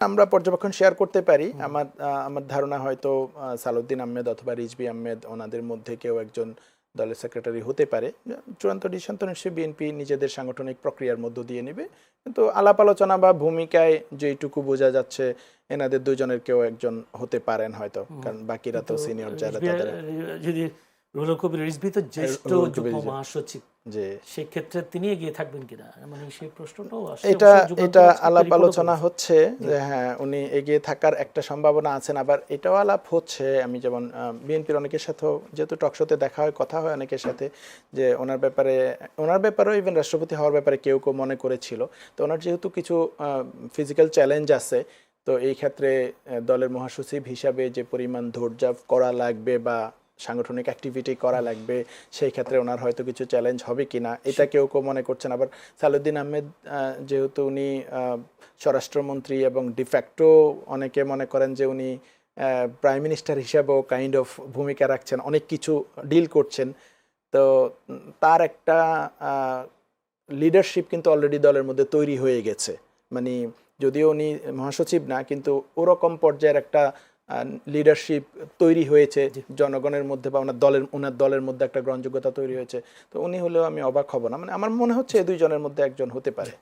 আমরা পর্যবেক্ষণ শেয়ার করতে পারি। আমার ধারণা হয়তো সালাউদ্দিন আহমেদ অথবা রিজভী আহমেদ ওনাদের মধ্যে কেউ একজন দলের সেক্রেটারি হতে পারে। চূড়ান্ত ডিসিশন তো নিশ্চয়ই বিএনপি নিজেদের সাংগঠনিক প্রক্রিয়ার মধ্য দিয়ে নেবে, কিন্তু আলাপ আলোচনা বা ভূমিকায় যেটুকু বোঝা যাচ্ছে এনাদের দুজনের কেউ একজন হতে পারেন হয়তো, কারণ বাকিরা তো সিনিয়র যারা তাদের। যদি রুহুল কবির রিজভী তো জ্যেষ্ঠ যুগ্ম মহাসচিব, যে সেক্ষেত্রে তিনি এগিয়ে থাকবেন কিনা, মানে সেই প্রশ্নটাও আসছে। এটা আলাপ আলোচনা হচ্ছে যে হ্যাঁ উনি এগিয়ে থাকার একটা সম্ভাবনা আছে। আবার এটাও আলাপ হচ্ছে, আমি যেমন বিএনপির অনেকের সাথেও যেহেতু টকশোতে দেখা হয়, কথা হয় অনেকের সাথে, যে ওনার ব্যাপারেও ইভেন রাষ্ট্রপতি হওয়ার ব্যাপারে কেউ কেউ মনে করেছিল। তো ওনার যেহেতু কিছু ফিজিক্যাল চ্যালেঞ্জ আছে, তো এই ক্ষেত্রে দলের মহাসচিব হিসাবে যে পরিমাণ ধৈর্য করা লাগবে বা সাংগঠনিক অ্যাক্টিভিটি করা লাগবে, সেই ক্ষেত্রে ওনার হয়তো কিছু চ্যালেঞ্জ হবে কিনা এটা কেউ কেউ মনে করছেন। আবার সালাউদ্দিন আহমেদ যেহেতু উনি স্বরাষ্ট্রমন্ত্রী এবং ডিফ্যাক্টো অনেকে মনে করেন যে উনি প্রাইম মিনিস্টার হিসাবেও কাইন্ড অফ ভূমিকা রাখছেন, অনেক কিছু ডিল করছেন। তো তার একটা লিডারশিপ কিন্তু অলরেডি দলের মধ্যে তৈরি হয়ে গেছে। মানে যদিও উনি মহাসচিব না, কিন্তু ওরকম পর্যায়ের একটা লিডারশিপ তৈরি হয়েছে জনগণের মধ্যে, বা ওনার দলের মধ্যে একটা গ্রহণযোগ্যতা তৈরি হয়েছে। তো উনি হলেও আমি অবাক হব না, মানে আমার মনে হচ্ছে এই দুইজনের মধ্যে একজন হতে পারে।